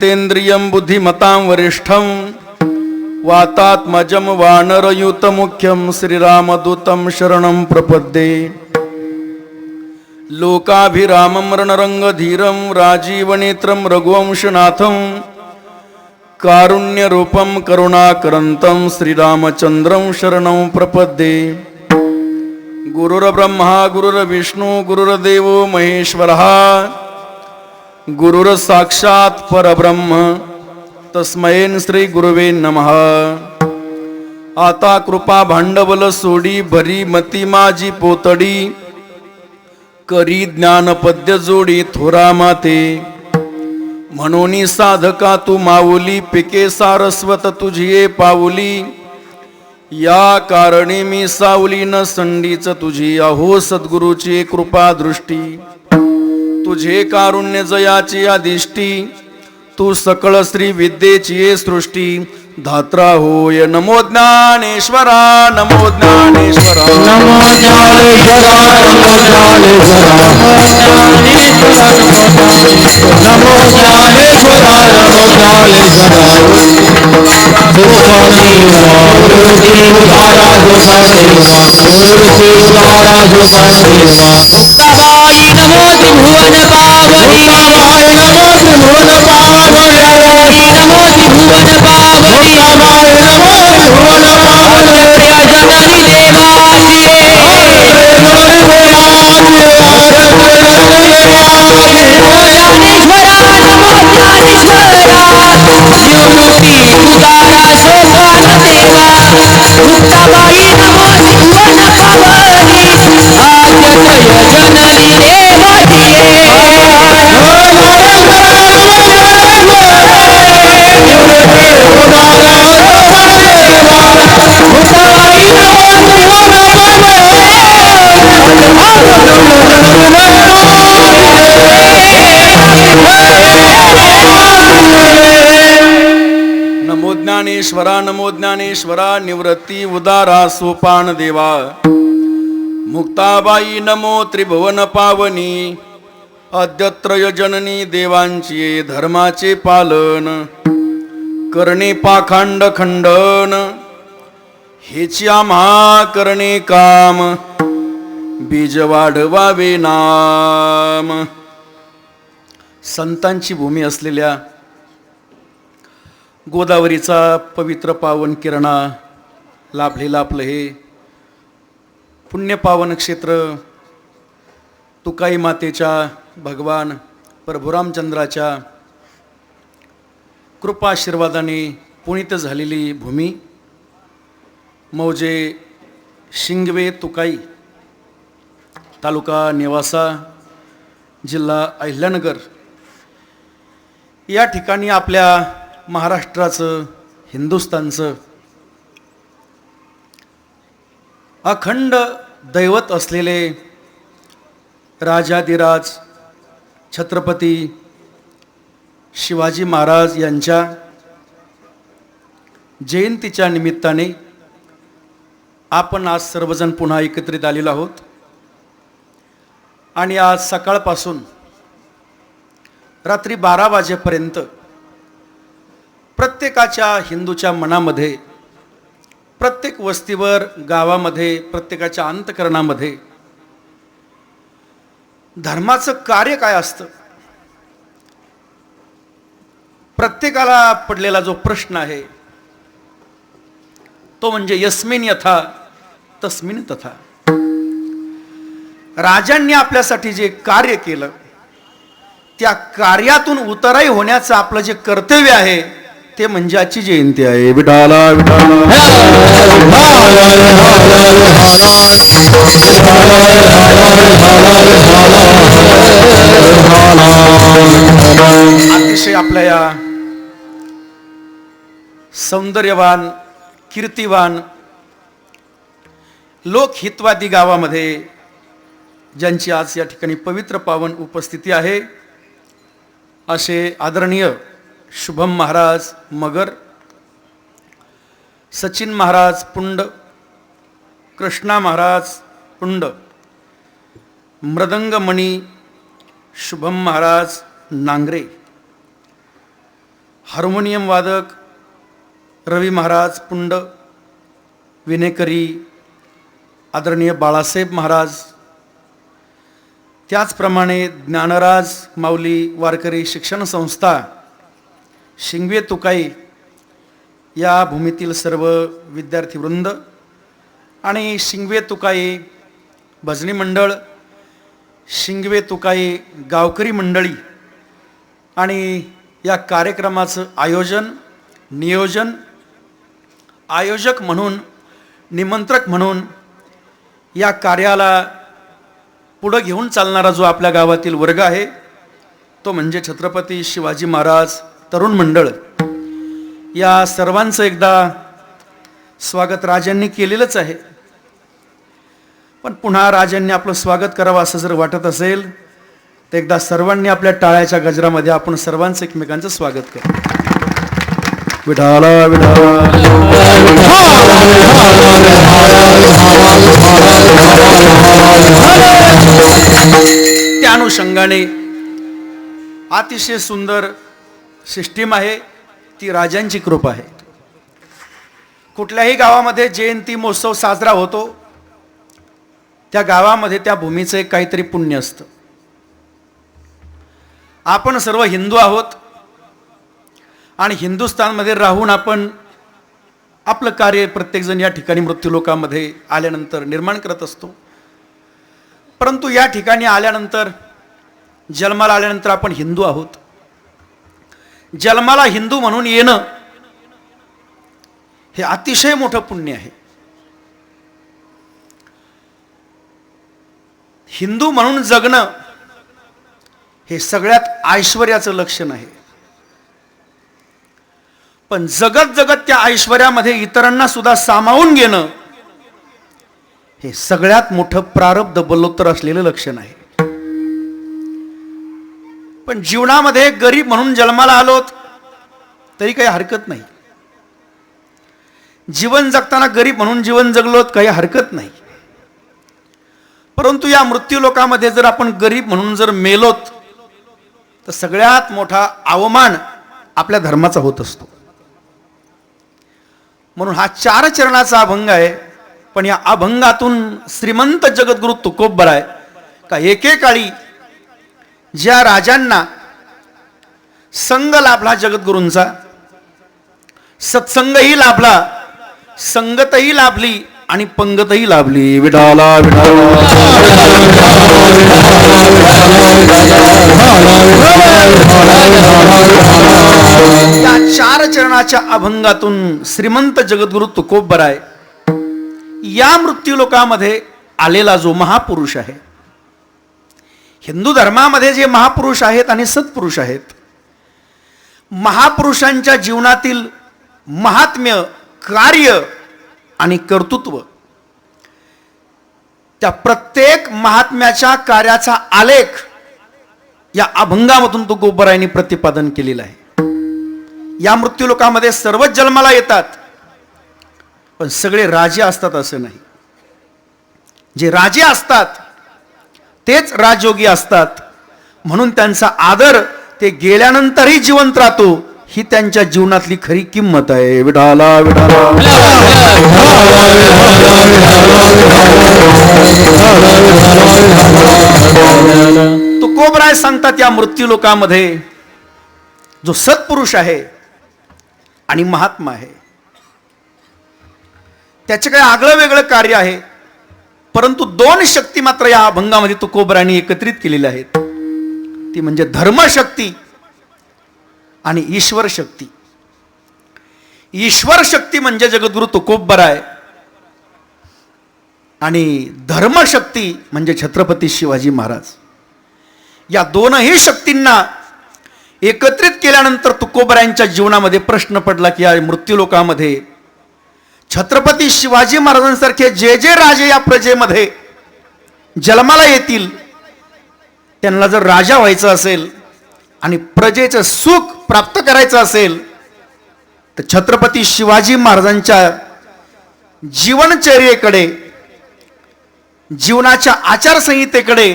तेंद्रियं बुद्धिमतां वरिष्ठं वातात्मजं वानरयुतमुख्यं श्रीरामदूतं शरणं प्रपद्ये। लोकाभिरामं रणरंगधीरं राजीवनेत्रं रघुवंशनाथं कारुण्यरूपं करुणाकरन्तं श्रीरामचन्द्रं शरणं प्रपद्ये। गुरुर्ब्रह्मा गुरुर्विष्णु गुरुर्देवो महेश्वरः गुरुर साक्षात परब्रह्म तस्मै श्री गुरुवे नमः। आता कृपा भांडवल सोडी भरी मती माझी पोतडी करी ज्ञान पद्य जोडी थोरा माते। म्हणून साधका तू माऊली पिके सारस्वत तुझी पाऊली। या कारणे मी सावली न संडीच तुझी अहो सद्गुरूची कृपा दृष्टी। तुझे कारुण्य जयाची आदिष्टी तू सकळ श्री विद्येची सृष्टी। धात्रा होय नमो ज्ञानेश्वरा नमो ज्ञानेश्वरा नमो ज्ञानेश्वरा नमो ज्ञानेश्वरा नमो ज्ञानेश्वरा नमो ज्ञानेश्वरा गुरुजी उदारा गुरुदेवा गुरुजी उदारा गुरुदेवा मुक्ताबाई नमो त्रिभुवन पावनी मुक्ताबाई नमो त्रिभुवन पावनी नमो त्रिभुवन पावनी मुक्ताबाई नमो त्रिभुवन पावनी जननी देवाची शिवमूर्ती उदारा सोपान देवा मुक्ताबाई नमो त्रिभुवन पावनी आद्य जननी देवाची नमो ज्ञानेश्वरा निवृत्ती उदारा सोपान देवा। मुक्ताबाई नमो त्रिभुवन पावनी अद्यत्रय जननी देवांची धर्माचे पालन करणे पाखांड खंडन हेची आम्हा करणे काम बीज वाढवावे नाम। संतांची भूमी असलेल्या गोदावरीचा पवित्र पावन किरणा लाभलेला आपलं हे पुण्यपावन क्षेत्र तुकाई मातेच्या भगवान प्रभुरामचंद्राच्या कृपाशीर्वादाने पुनित झालेली भूमी मौजे शिंगवे तुकाई तालुका नेवासा जिल्हा अहिल्यानगर या ठिकाणी आपल्या महाराष्ट्राचं हिंदुस्थानचं अखंड दैवत असलेले राजाधिराज छत्रपती शिवाजी महाराज यांच्या जयंतीच्या निमित्ताने आपण आज सर्वजण पुन्हा एकत्रित आलेलो आहोत। आणि आज सकाळपासून रात्री 12 वाजेपर्यंत प्रत्येकाच्या हिंदूच्या मनामध्ये प्रत्येक वस्तीवर गावामध्ये प्रत्येकाच्या अंतःकरणामध्ये धर्माचं कार्य काय असतं प्रत्येकाला पडलेला जो प्रश्न आहे तो म्हणजे यस्मिन यथा तस्मिन तथा। राजांनी आपल्यासाठी जे कार्य केलं त्या कार्यातून उतराई होण्याचं आपलं जे कर्तव्य आहे ते म्हणजे आजची जयंती आहे। विठाला अतिशय आपल्या या सौंदर्यवान कीर्तिवान लोकहितवादी गावामध्ये ज्यांची आज या ठिकाणी पवित्र पावन उपस्थिती आहे असे आदरणीय शुभम महाराज मगर, सचिन महाराज पुंड, कृष्णा महाराज पुंड, मृदंगमणी शुभम महाराज नांगरे, हार्मोनियम वादक रवी महाराज पुंड, विनेकरी आदरणीय बाळासाहेब महाराज, त्याचप्रमाणे ज्ञानराज माऊली वारकरी शिक्षण संस्था शिंगवे तुकाई या भूमीतील सर्व विद्यार्थीवृंद आणि शिंगवे तुकाई भजनी मंडळ, शिंगवे तुकाई गावकरी मंडळी आणि या कार्यक्रमाचं आयोजन नियोजन आयोजक म्हणून निमंत्रक म्हणून या कार्याला पुढं घेऊन चालणारा जो आपल्या गावातील वर्ग आहे तो म्हणजे छत्रपती शिवाजी महाराज तरुण मंडळ. या सर्वांचं एकदा स्वागत राजांनी केलेलंच आहे, पण पुन्हा राजांनी आपलं स्वागत करावं असं जर वाटत असेल तर एकदा सर्वांनी आपल्या टाळ्याच्या गजरामध्ये आपण सर्वांचं एकमेकांचं स्वागत करू. विठाला विठाला त्या अनुषंगाने अतिशय सुंदर सिस्टीम आहे, ती राजांची कृपा आहे. कुठल्याही गावामध्ये जयंती महोत्सव साजरा होतो, त्या गावामध्ये त्या भूमीचं एक काहीतरी पुण्य असतं. आपण सर्व हिंदू आहोत आणि हिंदुस्थानमध्ये राहून आपण आपलं कार्य प्रत्येकजण या ठिकाणी मृत्यूलोकामध्ये आल्यानंतर निर्माण करत असतो. परंतु या ठिकाणी आल्यानंतर जन्माला आल्यानंतर आपण हिंदू आहोत. जन्माला हिंदू म्हणून येणं हे अतिशय मोठं पुण्य आहे. हिंदू म्हणून जगणं हे सगळ्यात ऐश्वर्याचं लक्षण आहे. पण जगत जगत त्या ऐश्वर्यामध्ये इतरांना सुद्धा सामावून घेणं हे सगळ्यात मोठं प्रारब्ध बलोत्तर असलेलं लक्षण आहे. पण जीवनामध्ये गरीब म्हणून जन्माला आलोत तरी काही हरकत नाही. जीवन जगताना गरीब म्हणून जीवन जगलोत काही हरकत नाही. परंतु या मृत्यूलोकामध्ये जर आपण गरीब म्हणून जर मेलोत तर सगळ्यात मोठा अवमान आपल्या धर्माचा होत असतो. म्हणून हा 4 चरणाचा अभंग आहे. पण या अभंगातून श्रीमंत जगद्गुरु तुकोबराय का एकेकाळी ज्या राजांना संग लाभला जगद्गुरूंचा, सत्संगही लाभला, संगतही लाभली आणि पंगतही लाभली. विठाला या 4 चरणाच्या अभंगातून श्रीमंत जगद्गुरु तुकोबराय या मृत्यूलोकामध्ये आलेला जो महापुरुष आहे, हिंदू धर्मामध्ये जे महापुरुष आहेत आणि सत्पुरुष आहेत, महापुरुषांच्या जीवनातील महात्म्य, कार्य आणि कर्तृत्व, त्या प्रत्येक महात्म्याच्या कार्याचा आलेख या अभंगामधून तुकोबरायांनी प्रतिपादन केलेला आहे. या मृत्यूलोकामध्ये सर्वच जन्माला येतात, पण सगळे राजे असतात असं नाही. जे राजे असतात तेच राजयोगी असतात. म्हणून त्यांचा आदर ते गेल्यानंतरही जिवंत राहतो, ही त्यांच्या जीवनातली खरी किंमत आहे. विठाला विठाला तुकोबराय सांगतात या मृत्यूलोकामध्ये जो सत्पुरुष आहे आणि महात्मा आहे त्याचे काही आगळं वेगळं कार्य आहे. परंतु 2 शक्ती मात्र या अभंगामध्ये तुकोबरायांनी एकत्रित केलेल्या आहेत. ती म्हणजे धर्मशक्ती आणि ईश्वर शक्ती. ईश्वर शक्ती म्हणजे जगद्गुरु तुकोबराय आणि धर्मशक्ती म्हणजे छत्रपती शिवाजी महाराज. या दोनही शक्तींना एकत्रित केल्यानंतर तुकोबरायांच्या जीवनामध्ये प्रश्न पडला की या मृत्यूलोकामध्ये छत्रपती शिवाजी महाराजांसारखे जे जे राजे या प्रजेमध्ये जन्माला येतील त्यांना जर राजा व्हायचं असेल आणि प्रजेचं सुख प्राप्त करायचं असेल तर छत्रपती शिवाजी महाराजांच्या जीवनचर्येकडे, जीवनाच्या आचारसंहितेकडे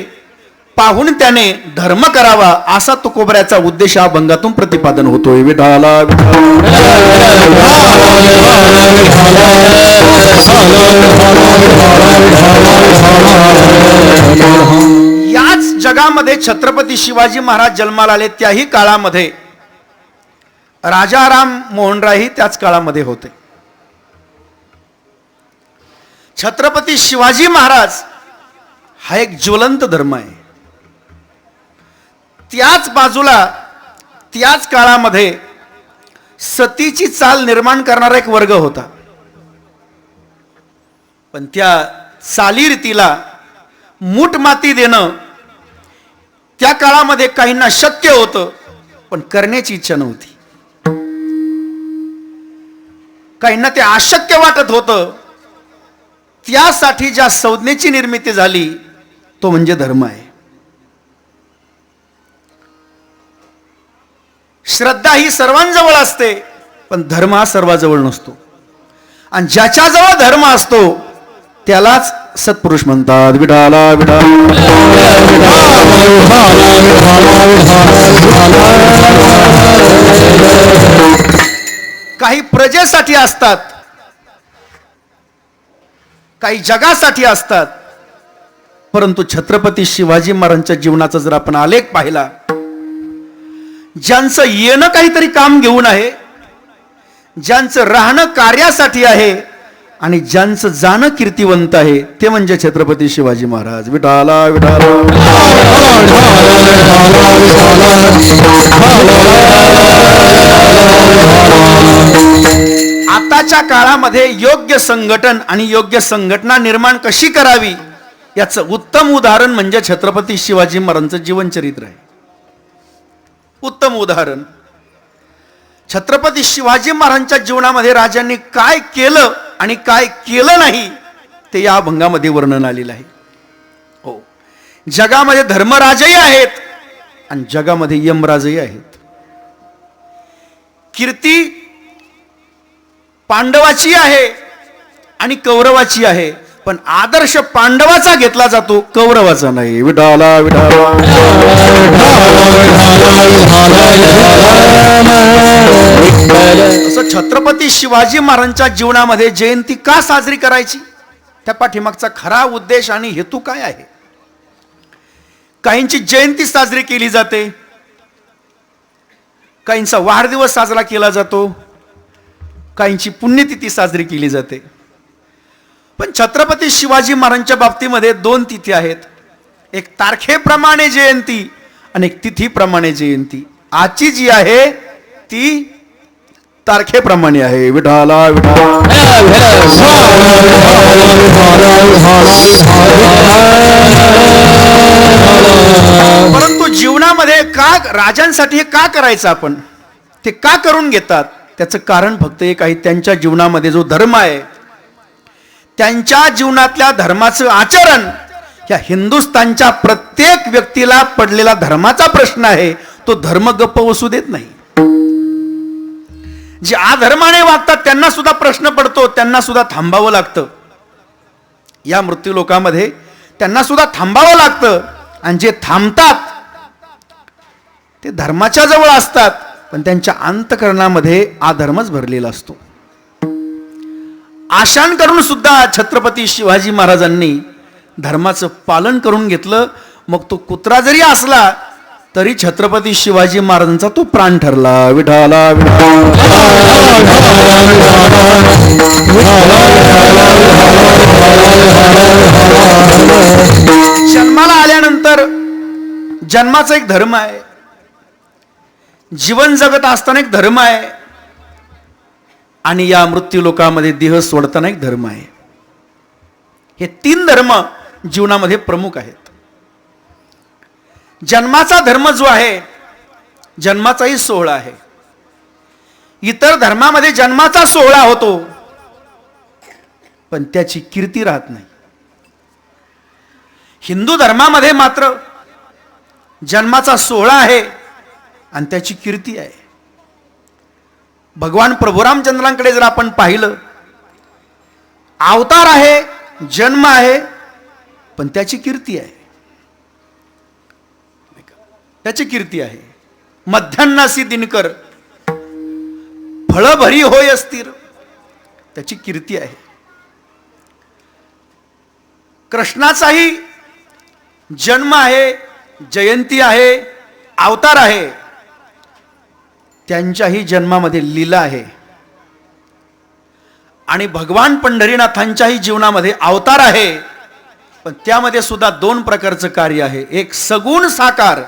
पाहून त्याने धर्म करावा असा तुकोबऱ्याचा उद्देश या भंगातून प्रतिपादन होतोय. विठाला याच जगामध्ये छत्रपती शिवाजी महाराज जन्माला आले त्याही काळामध्ये राजाराम मोहन राय त्याच काळामध्ये होते. छत्रपती शिवाजी महाराज हा एक ज्वलंत धर्म आहे. त्याच बाजूला त्याच काळामध्ये सतीची चाल निर्माण करणारा एक वर्ग होता. पण त्या चालीरीतीला मूठ माती देणं त्या काळामध्ये काहींना शक्य होतं, पण करण्याची इच्छा नव्हती. काहींना ते अशक्य वाटत होतं. त्यासाठी ज्या संज्ञेची निर्मिती झाली तो म्हणजे धर्म आहे. श्रद्धा ही सर्वांजवळ असते, पण धर्म हा सर्वांजवळ नसतो. आणि ज्याच्याजवळ धर्म असतो त्यालाच सत्पुरुष म्हणतात. विठाला काही प्रजेसाठी असतात, काही जगासाठी असतात, परंतु छत्रपती शिवाजी महाराजांच्या जीवनाचा जर आपण आलेख पाहिला, ज्यांचं येणं काहीतरी काम घेऊन आहे, ज्यांचं राहणं कार्यासाठी आहे आणि ज्यांचं जाणं कीर्तिवंत आहे, ते म्हणजे छत्रपती शिवाजी महाराज. विठाला आताच्या काळामध्ये योग्य संघटन आणि योग्य संघटना निर्माण कशी करावी याचं उत्तम उदाहरण म्हणजे छत्रपती शिवाजी महाराजांचं जीवनचरित्र आहे. उत्तम उदाहरण. छत्रपती शिवाजी महाराजांच्या जीवनामध्ये राजांनी काय केलं आणि काय केलं नाही ते या अभंगामध्ये वर्णन आलेलं आहे. हो, जगामध्ये धर्मराजही आहेत आणि जगामध्ये यमराजही आहेत. कीर्ती पांडवाची आहे आणि कौरवाची आहे, पण आदर्श पांडवाचा घेतला जातो, कौरवाचा नाही. विठाला असं छत्रपती शिवाजी महाराजांच्या जीवनामध्ये जयंती का साजरी करायची, त्या पाठीमागचा खरा उद्देश आणि हेतू काय आहे. काहींची जयंती साजरी केली जाते, काहींचा वाढदिवस साजरा केला जातो, काहींची पुण्यतिथी साजरी केली जाते. पण छत्रपती शिवाजी महाराजांच्या बाबतीमध्ये दोन तिथी आहेत. एक तारखेप्रमाणे जयंती आणि एक तिथीप्रमाणे जयंती. आजची जी आहे ती तारखेप्रमाणे आहे. विठाला परंतु जीवनामध्ये का राजांसाठी हे का करायचं, आपण ते का करून घेतात, त्याचं कारण फक्त एक आहे. त्यांच्या जीवनामध्ये जो धर्म आहे, त्यांच्या जीवनातल्या धर्माचं आचरण या हिंदुस्थानच्या प्रत्येक व्यक्तीला पडलेला धर्माचा प्रश्न आहे. तो धर्म गप्प बसू देत नाही. जे अधर्माने वागतात त्यांना सुद्धा प्रश्न पडतो, त्यांना सुद्धा थांबावं लागतं. या मृत्यू लोकांमध्ये त्यांना सुद्धा थांबावं लागतं. आणि जे थांबतात ते धर्माच्या जवळ असतात, पण त्यांच्या अंतःकरणामध्ये अधर्मच भरलेला असतो. आशान करून सुद्धा छत्रपती शिवाजी महाराजांनी धर्माचं पालन करून घेतलं. मग तो कुत्रा जरी असला तरी छत्रपती शिवाजी महाराजांचा तो प्राण ठरला. विठाला जन्माला आल्यानंतर जन्माचा एक धर्म आहे, जीवन जगत असताना एक धर्म आहे, आणि या मृत्यू लोकांमध्ये देह सोडताना एक धर्म आहे. हे तीन धर्म जीवनामध्ये प्रमुख आहेत. जन्माचा धर्म जो आहे, जन्माचाही सोहळा आहे. इतर धर्मामध्ये जन्माचा सोहळा होतो, पण त्याची कीर्ती राहत नाही. हिंदू धर्मामध्ये मात्र जन्माचा सोहळा आहे आणि त्याची कीर्ती आहे. भगवान प्रभू रामचंद्रांकडे जर आपण पाहिलं, अवतार आहे, जन्म आहे, पण त्याची कीर्ती आहे. त्याची कीर्ती आहे. मध्यान्नासी दिनकर फळ भरी होय अस्थिर, त्याची कीर्ती आहे. कृष्णाचाही जन्म आहे, जयंती आहे, अवतार आहे. त्यांच्याही जन्मामध्ये लीला आहे. आणि भगवान पंढरीनाथांच्याही जीवनामध्ये अवतार आहे. पण त्यामध्ये सुद्धा दोन प्रकारचं कार्य आहे, एक सगुण साकार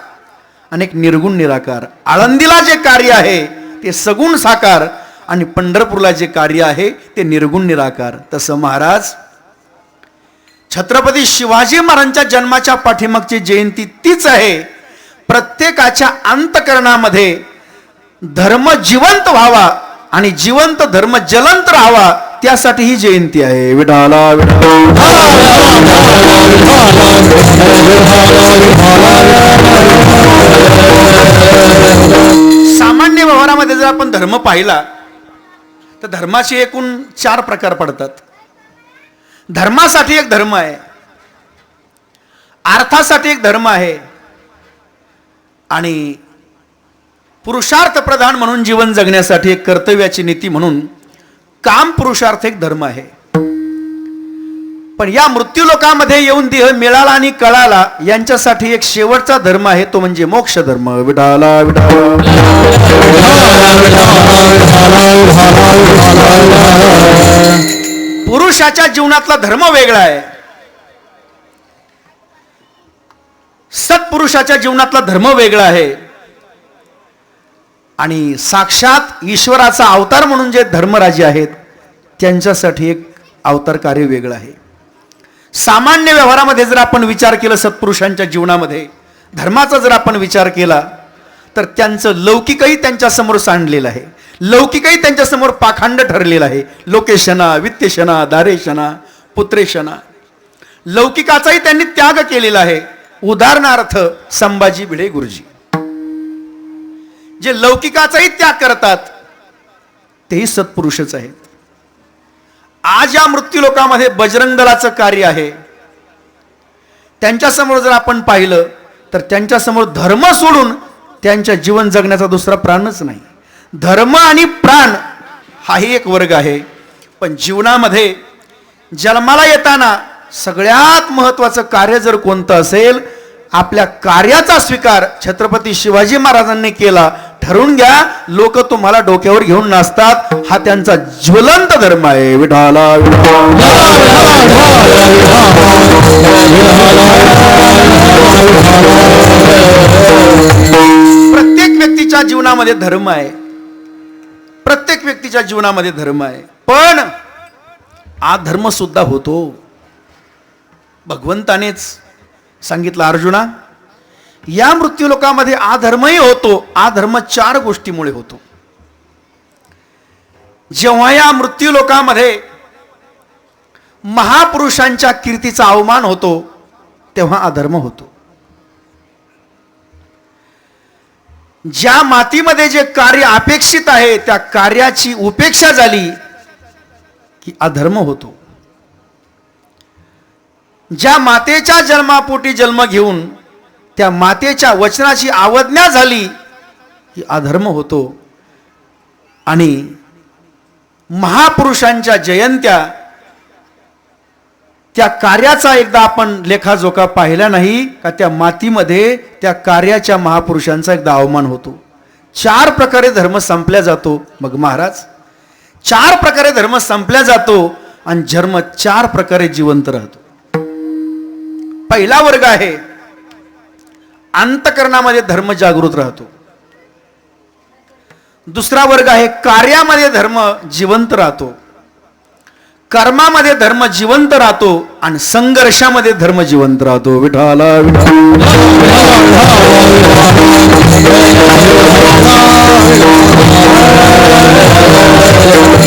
आणि एक निर्गुण निराकार. आळंदीला जे कार्य आहे ते सगुण साकार आणि पंढरपूरला जे कार्य आहे ते निर्गुण निराकार. तसं महाराज छत्रपती शिवाजी महाराजांच्या जन्माच्या पाठीमागची जयंती तीच आहे. प्रत्येकाच्या अंतकरणामध्ये धर्म जिवंत व्हावा आणि जिवंत धर्म जलंत राहावा, त्यासाठी ही जयंती आहे. विठाला सामान्य व्यवहारामध्ये जर आपण धर्म पाहिला तर धर्माचे एकूण 4 प्रकार पडतात. धर्मासाठी एक धर्म आहे, अर्थासाठी एक धर्म आहे आणि पुरुषार्थ प्रधान म्हणून जीवन जगण्यासाठी एक कर्तव्याची नीती म्हणून काम पुरुषार्थ एक धर्म आहे. पण या मृत्यू लोकामध्ये येऊन देह मिळाला आणि कळाला यांच्यासाठी एक शेवटचा धर्म आहे, तो म्हणजे मोक्ष धर्म. विठाला पुरुषाच्या जीवनातला धर्म वेगळा आहे, सत्पुरुषाच्या जीवनातला धर्म वेगळा आहे आणि साक्षात ईश्वराचा अवतार म्हणून जे धर्मराजे आहेत त्यांच्यासाठी एक अवतार कार्य वेगळं आहे. सामान्य व्यवहारामध्ये जर आपण विचार केला, सत्पुरुषांच्या जीवनामध्ये धर्माचा जर आपण विचार केला तर त्यांचं लौकिकही त्यांच्यासमोर सांडलेलं आहे, लौकिकही त्यांच्यासमोर पाखंड ठरलेलं आहे. लोकेशना, वित्तेशना, दारेशना, पुत्रेशना, लौकिकाचाही त्यांनी त्याग केलेला आहे. उदाहरणार्थ संभाजी भिडे गुरुजी जे लौकिकाचाही त्याग करतात तेही सत्पुरुषच आहेत. आज या मृत्यू लोकामध्ये बजरंग दलाचं कार्य आहे. त्यांच्यासमोर जर आपण पाहिलं तर त्यांच्यासमोर धर्म सोडून त्यांच्या जीवन जगण्याचा दुसरा प्राणच नाही. धर्म आणि प्राण हाही एक वर्ग आहे. पण जीवनामध्ये जन्माला येताना सगळ्यात महत्वाचं कार्य जर कोणतं असेल, आपल्या कार्याचा स्वीकार छत्रपती शिवाजी महाराजांनी केला. ठरवून घ्या, लोक तुम्हाला डोक्यावर घेऊन नाचतात, हा त्यांचा ज्वलंत धर्म आहे. विठाला प्रत्येक व्यक्तीच्या जीवनामध्ये धर्म आहे, प्रत्येक व्यक्तीच्या जीवनामध्ये धर्म आहे. पण अधर्म सुद्धा होतो. भगवंतानेच सांगितलं, अर्जुना या मृत्यू लोकामध्ये अधर्मही होतो. अधर्म 4 गोष्टीमुळे होतो. जेव्हा या मृत्यू लोकामध्ये महापुरुषांच्या कीर्तीचा अवमान होतो तेव्हा अधर्म होतो. ज्या मातीमध्ये जे कार्य अपेक्षित आहे त्या कार्याची उपेक्षा झाली की अधर्म होतो. ज्या मातेच्या जन्मापोटी जन्म घेऊन त्या मातेच्या वचनाची अवज्ञा झाली की अधर्म होतो. आणि महापुरुषांच्या जयंत्या त्या कार्याचा एकदा आपण लेखाजोखा पाहिला नाही का त्या मातीमध्ये त्या कार्याच्या महापुरुषांचा एकदा अवमान होतो. 4 प्रकारे धर्म संपल्या जातो. मग महाराज 4 प्रकारे धर्म संपल्या जातो आणि धर्म 4 प्रकारे जिवंत राहतो. पहिला वर्ग आहे अंतकरणामध्ये धर्म जागृत राहतो. दुसरा वर्ग आहे कार्यामध्ये धर्म जिवंत राहतो, कर्मामध्ये धर्म जिवंत राहतो आणि संघर्षामध्ये धर्म जिवंत राहतो. विठाला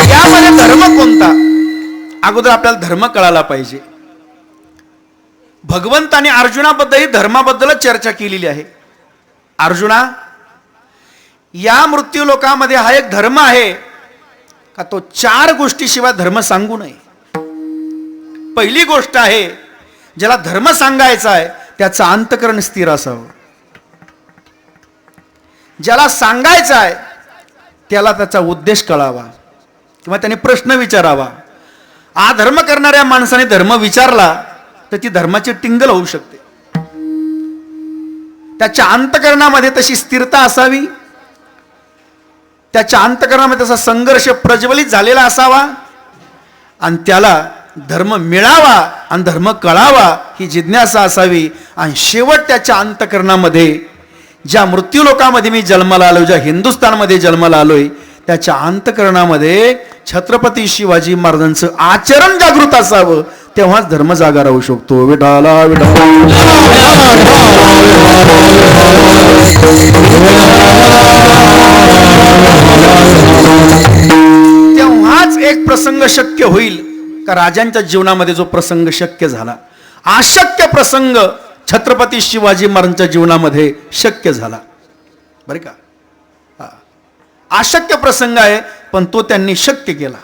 यामध्ये धर्म कोणता, अगोदर आपल्याला धर्म कळायला पाहिजे. भगवंताने अर्जुनाबद्दलही धर्माबद्दल चर्चा केलेली आहे. अर्जुना, या मृत्यू लोकामध्ये हा एक धर्म आहे का तो 4 गोष्टीशिवाय धर्म सांगू नये. पहिली गोष्ट आहे, ज्याला धर्म सांगायचा आहे त्याचं अंतकरण स्थिर असावं. ज्याला सांगायचं आहे त्याला त्याचा उद्देश कळावा किंवा त्याने प्रश्न विचारावा. अधर्म करणाऱ्या माणसाने धर्म विचारला तर ती धर्माची टिंगल होऊ शकते. त्याच्या अंतकरणामध्ये तशी स्थिरता असावी, त्याच्या अंतकरणामध्ये तसा संघर्ष प्रज्वलित झालेला असावा आणि त्याला धर्म मिळावा आणि धर्म कळावा ही जिज्ञासा असावी. आणि शेवट त्याच्या अंतकरणामध्ये ज्या मृत्यूलोकामध्ये मी जन्माला आलोय, ज्या हिंदुस्थानमध्ये जन्माला आलोय, त्याच्या अंतकरणामध्ये छत्रपती शिवाजी महाराजांचं आचरण जागृत असावं, तेव्हाच धर्म जागा राहू शकतो. विठाला तेव्हाच एक प्रसंग शक्य होईल का राजांच्या जीवनामध्ये जो प्रसंग शक्य झाला, अशक्य प्रसंग छत्रपती शिवाजी महाराजांच्या जीवनामध्ये शक्य झाला. बरे का, अशक्य प्रसंग आहे पण तो त्यांनी शक्य केला.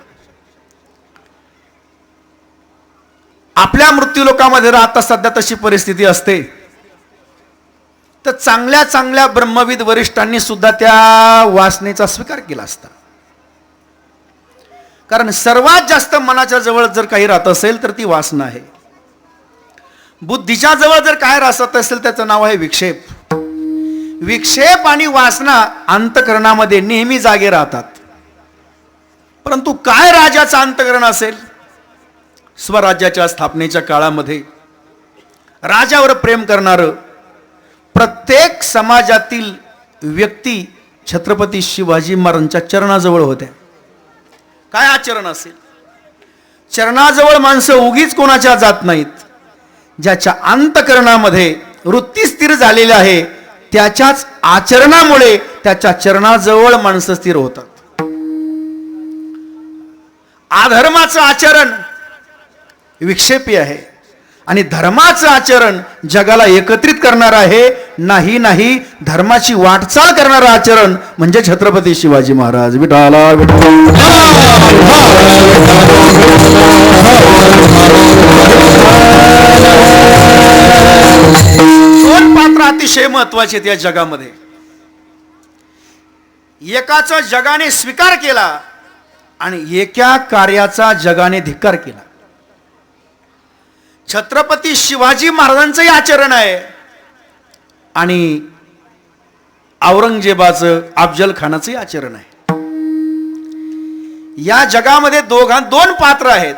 आपल्या मृत्यूलोकामध्ये राहता सध्या तशी परिस्थिती असते तर चांगल्या चांगल्या ब्रह्मविद वरिष्ठांनी सुद्धा त्या वासनेचा स्वीकार केला असता. कारण सर्वात जास्त मनाच्या जवळ जर काही राहत असेल तर ती वासना आहे. बुद्धीच्या जवळ जर काय राहत असेल त्याचं नाव आहे विक्षेप. विक्षेप आणि वासना अंतकरणामध्ये नेहमी जागे राहतात. परंतु काय राजाचं अंतकरण असेल? स्वराज्याच्या स्थापनेच्या काळामध्ये राजावर प्रेम करणारं प्रत्येक समाजातील व्यक्ती छत्रपती शिवाजी महाराजांच्या चरणाजवळ होत्या. काय आचरण असेल? चरणाजवळ माणसं उगीच कोणाच्या जात नाहीत. ज्याच्या अंतकरणामध्ये वृत्ती स्थिर झालेली आहे त्याच्याच आचरणामुळे त्याच्या चरणाजवळ माणसं स्थिर होतात. अधर्माचं आचरण विक्षेपी आहे आणि धर्माचं आचरण जगाला एकत्रित करणार आहे. नाही नाही, धर्माची वाटचाल करणारं आचरण म्हणजे छत्रपती शिवाजी महाराज. विठाला दोन पात्र अतिशय महत्वाचे आहेत या जगामध्ये. एकाचा जगाने स्वीकार केला आणि एका कार्याचा जगाने धिक्कार केला. छत्रपती शिवाजी महाराजांचंही आचरण आहे आणि औरंगजेबाचं, अफजल खानाचंही आचरण आहे. या जगामध्ये दोन पात्र आहेत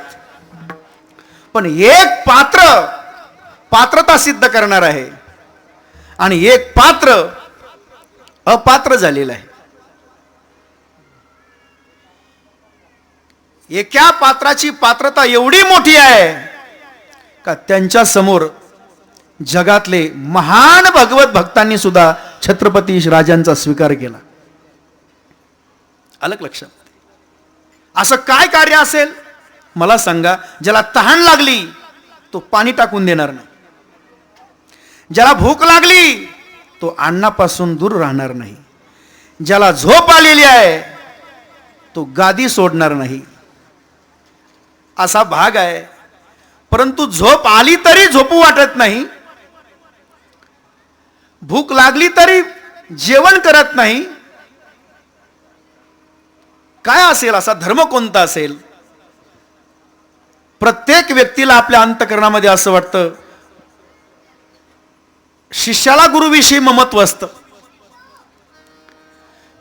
पण एक पात्र पात्रता सिद्ध करणार आहे आणि एक पात्र अपात्र झालेलं आहे. एका पात्राची पात्रता एवढी मोठी आहे का त्यांच्या समोर जगातले महान भगवत भक्तांनी सुद्धा छत्रपती राजांचा स्वीकार केला. अलग लक्षात. असं काय कार्य असेल मला सांगा? ज्याला तहान लागली तो पाणी टाकून देणार नाही, ज्याला भूक लागली तो अन्नापासून दूर राहणार नाही, ज्याला झोप आलेली आहे तो गादी सोडणार नाही. असा भाग आहे. परंतु झोप आली तरी झोपू वाटत नाही, भूक लागली तरी जेवण करत नाही. काय असेल असा धर्म? कोणता असेल? प्रत्येक व्यक्तीला आपल्या अंतकरणामध्ये असं वाटतं, शिष्याला गुरुविषयी ममत्व असतं,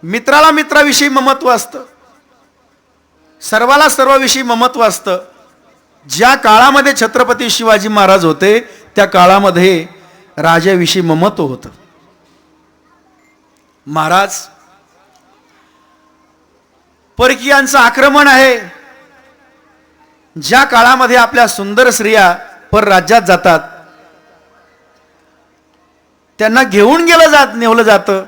मित्राला मित्राविषयी ममत्व असतं, सर्वाला सर्वाविषयी ममत्व असतं. ज्या काळामध्ये छत्रपती शिवाजी महाराज होते त्या काळामध्ये राजाविषयी ममत्व होतं. महाराज, परकीयांचं आक्रमण आहे. ज्या काळामध्ये आपल्या सुंदर स्त्रिया परराज्यात जातात त्यांना घेऊन नेवलं जातं.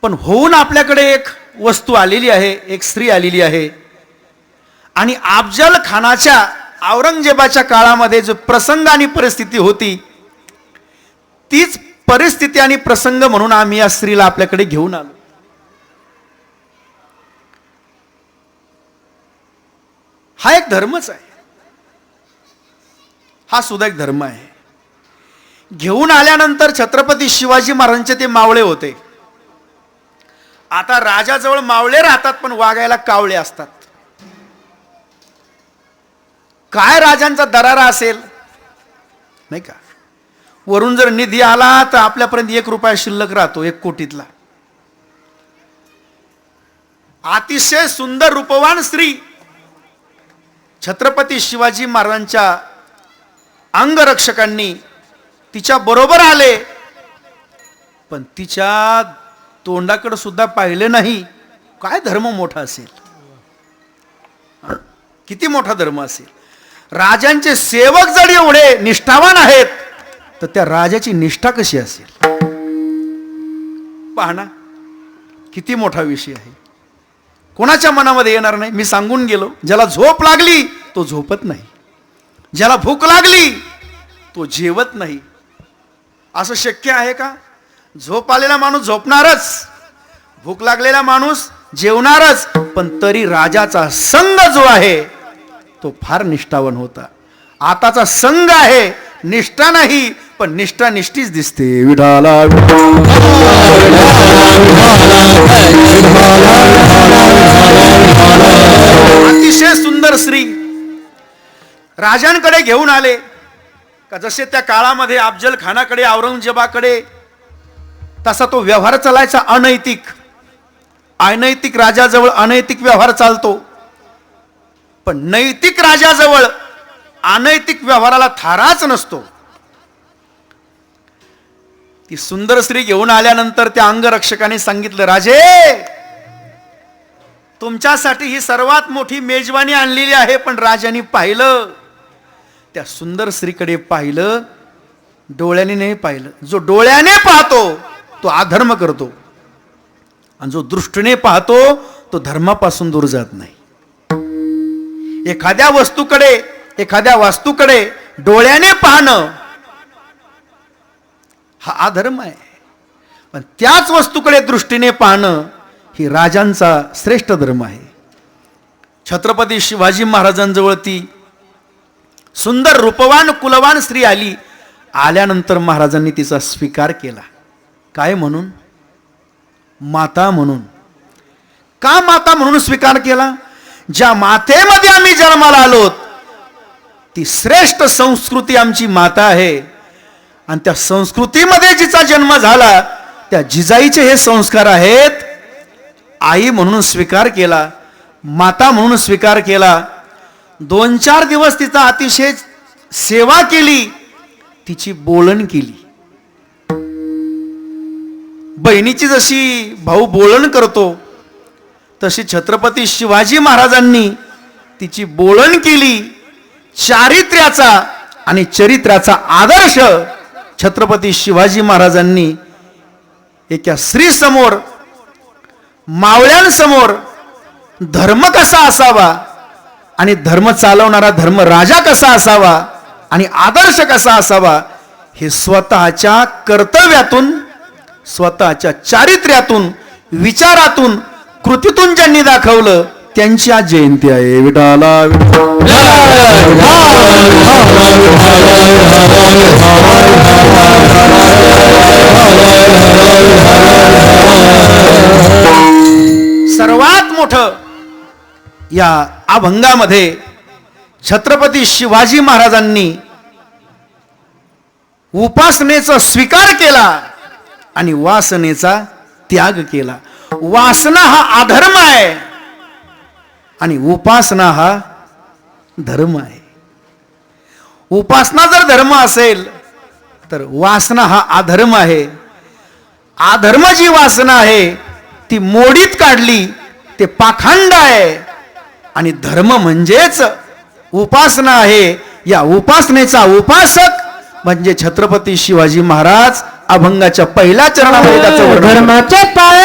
पण होऊन आपल्याकडे एक वस्तू आलेली आहे, एक स्त्री आलेली आहे आणि अफजल खानाच्या, औरंगजेबाच्या काळामध्ये जो प्रसंग आणि परिस्थिती होती तीच परिस्थिती आणि प्रसंग म्हणून आम्ही या स्त्रीला आपल्याकडे घेऊन आलो. हा एक धर्मच आहे. हा सुद्धा एक धर्म आहे. घेऊन आल्यानंतर छत्रपती शिवाजी महाराजांचे ते मावळे होते, आता राजाजवळ मावळे राहतात पण वागायला कावळे असतात. काय राजांचा दरारा असेल नाही का. वरून जर निधी आला तर आपल्यापर्यंत 1 रुपया शिल्लक राहतो 1 कोटीतला. अतिशय सुंदर रूपवान स्त्री छत्रपती शिवाजी महाराजांच्या अंगरक्षकांनी तिच्या बरोबर आले पण तिच्या तोंडाकडे सुद्धा पाहिले नाही. काय धर्म मोठा असेल, किती मोठा धर्म असेल. राजांचे सेवक जर एवढे निष्ठावान आहेत तर त्या राजाची निष्ठा कशी असेल. पाहना किती मोठा विषय आहे. कोणाच्या मनामध्ये येणार नाही. मी सांगून गेलो, ज्याला झोप लागली तो झोपत नाही, ज्याला भूक लागली तो जेवत नाही. असं शक्य आहे का. झोप आलेला माणूस झोपणारच, भूक लागलेला माणूस जेवणारच. पण तरी राजाचा संघ जो आहे तो फार निष्ठावान होता. आताचा संघ आहे निष्ठा नाही पण निष्ठा निष्ठीच दिसते. विठाला अतिशय सुंदर स्त्री राजांकडे घेऊन आले का. जसे त्या काळामध्ये अफजल खानाकडे औरंगजेबाकडे तसा तो व्यवहार चालायचा. अनैतिक राजाजवळ अनैतिक व्यवहार चालतो पण नैतिक राजाजवळ अनैतिक व्यवहाराला थाराच नसतो. ती सुंदर स्त्री घेऊन आल्यानंतर त्या अंगरक्षकाने सांगितलं, राजे तुमच्यासाठी ही सर्वात मोठी मेजवानी आणलेली आहे. पण राजाने पाहिलं, त्या सुंदर स्त्रीकडे पाहिलं, डोळ्याने नाही पाहिलं. जो डोळ्याने पाहतो तो अधर्म करतो आणि जो दृष्टीने पाहतो तो धर्मापासून दूर जात नाही. एखाद्या वस्तूकडे एखाद्या वास्तूकडे डोळ्याने पाहणं हा अधर्म आहे पण त्याच वस्तूकडे दृष्टीने पाहणं ही राजांचा श्रेष्ठ धर्म आहे. छत्रपती शिवाजी महाराजांजवळ ती सुंदर रूपवान कुलवान स्त्री आली. आल्यानंतर महाराजांनी तिचा स्वीकार केला. काय म्हणून. माता म्हणून. का माता म्हणून स्वीकार केला. ज्या मातेमध्ये आम्ही जन्माला आलोत ती श्रेष्ठ संस्कृती आमची माता आहे आणि त्या संस्कृतीमध्ये जिचा जन्म झाला त्या जिजाईचे हे संस्कार आहेत. आई म्हणून स्वीकार केला, माता म्हणून स्वीकार केला. 2-4 दिवस तिचा अतिशय सेवा केली, तिची बोलण केली. बहिणीची जशी भाऊ बोलण करतो तशी छत्रपती शिवाजी महाराजांनी तिची बोलण केली. चारित्र्याचा आणि चरित्र्याचा आदर्श छत्रपती शिवाजी महाराजांनी एका स्त्री समोर, मावळ्यांसमोर धर्म कसा असावा आणि धर्म चालवणारा धर्मराजा कसा असावा आणि आदर्श कसा असावा हे स्वतःच्या कर्तव्यातून, स्वतःच्या चारित्र्यातून, विचारातून, कृतीतून ज्यांनी दाखवलं त्यांची आज जयंती आहे. विठाला सर्वात मोठं या अभंगामध्ये छत्रपती शिवाजी महाराजांनी उपासनेचा स्वीकार केला आणि वासनेचा त्याग केला. वासना हा अधर्म आहे आणि उपासना हा धर्म आहे. उपासना जर धर्म असेल तर वासना हा अधर्म आहे. अधर्म जी वासना आहे ती मोडीत काढली ते पाखंड आहे आणि धर्म म्हणजेच उपासना आहे. या उपासनेचा उपासक म्हणजे छत्रपती शिवाजी महाराज. अभंगाच्या पहिल्या चरणामध्ये त्याचं वर्णन. धर्माचे पाय